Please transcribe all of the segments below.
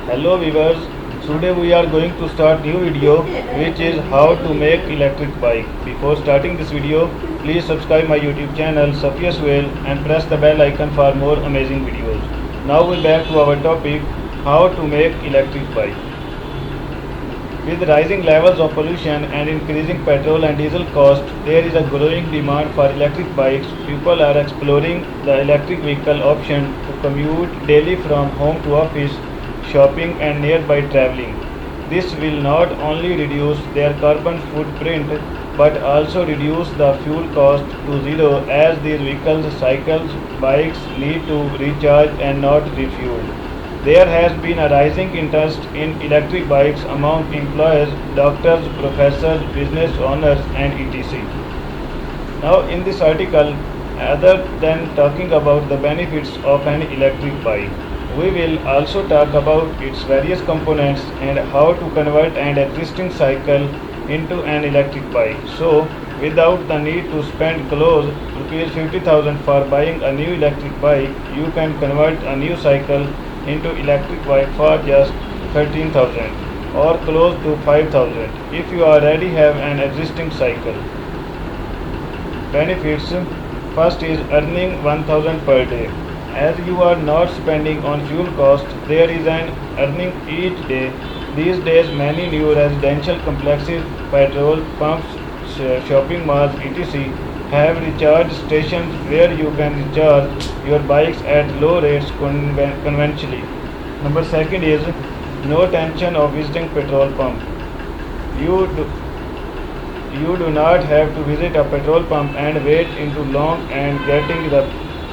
Hello viewers, today we are going to start new video which is how to make electric bike. Before starting this video, please subscribe my YouTube channel Safia's Well and press the bell icon for more amazing videos. Now we back to our topic, how to make electric bike. With rising levels of pollution and increasing petrol and diesel cost, there is a growing demand for electric bikes. People are exploring the electric vehicle option to commute daily from home to office, shopping and nearby traveling. This will not only reduce their carbon footprint but also reduce the fuel cost to zero as these vehicles, cycles, bikes need to recharge and not refuel. There has been a rising interest in electric bikes among employers, doctors, professors, business owners, and etc. Now, in this article, other than talking about the benefits of an electric bike, we will also talk about its various components and how to convert an existing cycle into an electric bike. So, without the need to spend close rupees 50,000 for buying a new electric bike, you can convert a new cycle into electric bike for just 13,000 or close to 5,000 if you already have an existing cycle. Benefits: first is earning 1,000 per day. As you are not spending on fuel cost, there is an earning each day. These days many new residential complexes, petrol pumps, shopping malls etc. have recharge stations where you can recharge your bikes at low rates conventionally. Number second is no tension of visiting petrol pump. You do, you do not have to visit a petrol pump and wait into long and getting the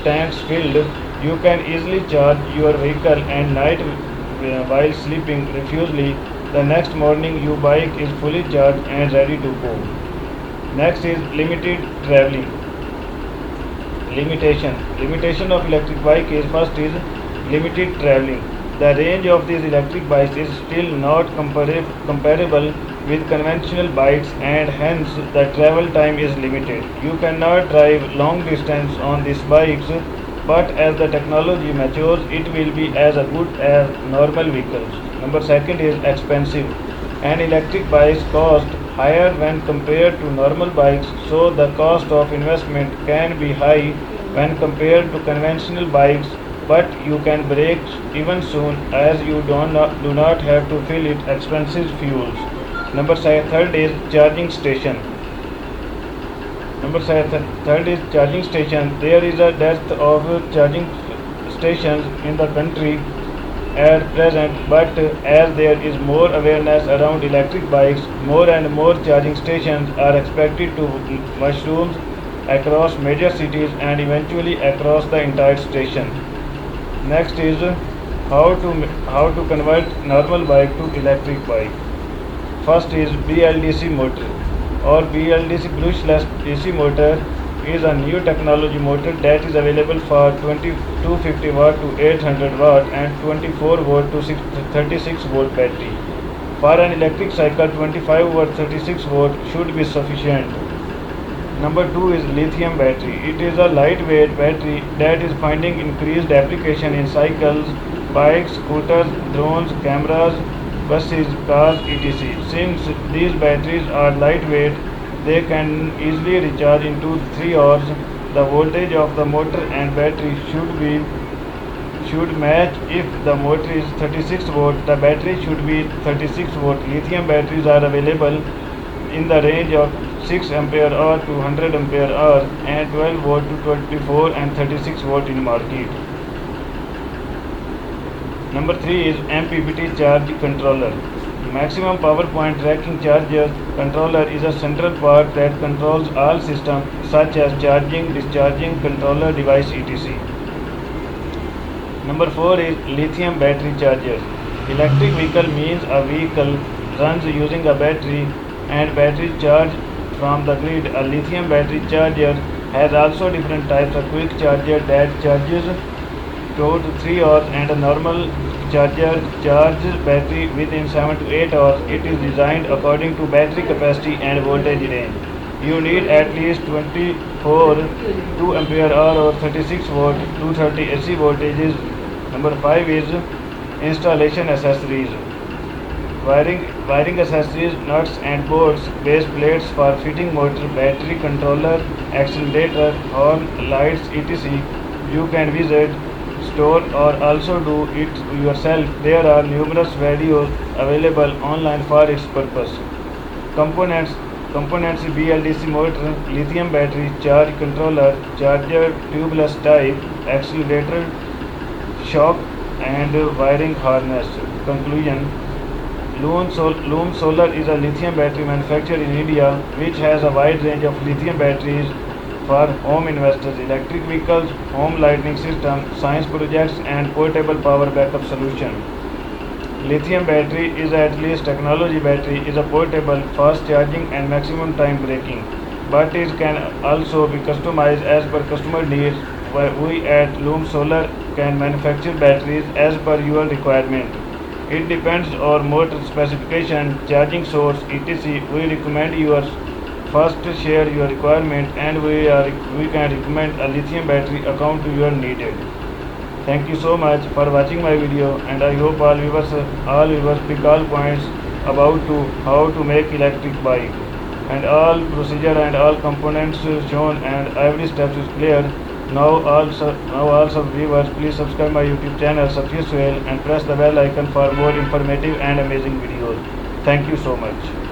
tanks filled. You can easily charge your vehicle at night while sleeping refusely. The next morning your bike is fully charged and ready to go. Next is limited traveling. Limitation of electric bike is first is limited traveling. The range of these electric bikes is still not comparable with conventional bikes and hence the travel time is limited. You cannot drive long distance on these bikes, but as the technology matures it will be as good as normal vehicles. Number second is expensive. An electric bike cost higher when compared to normal bikes, so the cost of investment can be high when compared to conventional bikes, but you can break even soon as you do not have to fill it expensive fuels. Third is charging station. Third is charging station. There is a dearth of charging stations in the country at present, but as there is more awareness around electric bikes, more and more charging stations are expected to mushroom across major cities and eventually across the entire station. Next is how to convert normal bike to electric bike. First is BLDC motor or BLDC brushless DC motor is a new technology motor that is available for 250 watt to 800 watt and 24 volt to 36 volt battery. For an electric cycle, 25 watt 36 volt should be sufficient. Number 2 is lithium battery. It is a lightweight battery that is finding increased application in cycles, bikes, scooters, drones, cameras, buses, cars, etc. Since these batteries are lightweight, they can easily recharge in 2 to 3 hours. The voltage of the motor and battery should match. If the motor is 36 volt, the battery should be 36 volt. Lithium batteries are available in the range of 6 ampere hour to 100 ampere hour and 12 volt to 24 and 36 volt in market. Number 3 is MPPT charge controller. Maximum power point tracking charger controller is a central part that controls all systems such as charging, discharging, controller device etc. Number 4 is lithium battery charger. Electric vehicle means a vehicle runs using a battery and battery charge from the grid. A lithium battery charger has also different types. A quick charger that charges 2 to 3 hours and a normal charger charges battery within 7 to 8 hours. It is designed according to battery capacity and voltage range. You need at least 24 2 ampere hour or 36 volt 230 AC voltages. Number 5 is Installation accessories. Wiring accessories, nuts and bolts, base plates for fitting motor, battery controller, accelerator, horn, lights, etc. You can visit store or also do it yourself. There are numerous videos available online for its purpose. Components BLDC motor, lithium battery, charge controller, charger tubeless type, accelerator, shock and wiring harness. Conclusion. Loom Solar is a lithium battery manufacturer in India which has a wide range of lithium batteries for home investors, electric vehicles, home lighting system, science projects and portable power backup solution. Lithium battery is at least technology battery is a portable, fast charging and maximum time braking. But it can also be customized as per customer needs. We at Loom Solar can manufacture batteries as per your requirement. It depends on motor specification, charging source, etc. We recommend yours. First share your requirement and we can recommend a lithium battery account to your needed. Thank you so much for watching my video and I hope all viewers pick all points about to how to make electric bike and all procedure and all components shown and every step is clear. Now also viewers, please subscribe my YouTube channel Satyaswell and press the bell icon for more informative and amazing videos. Thank you so much.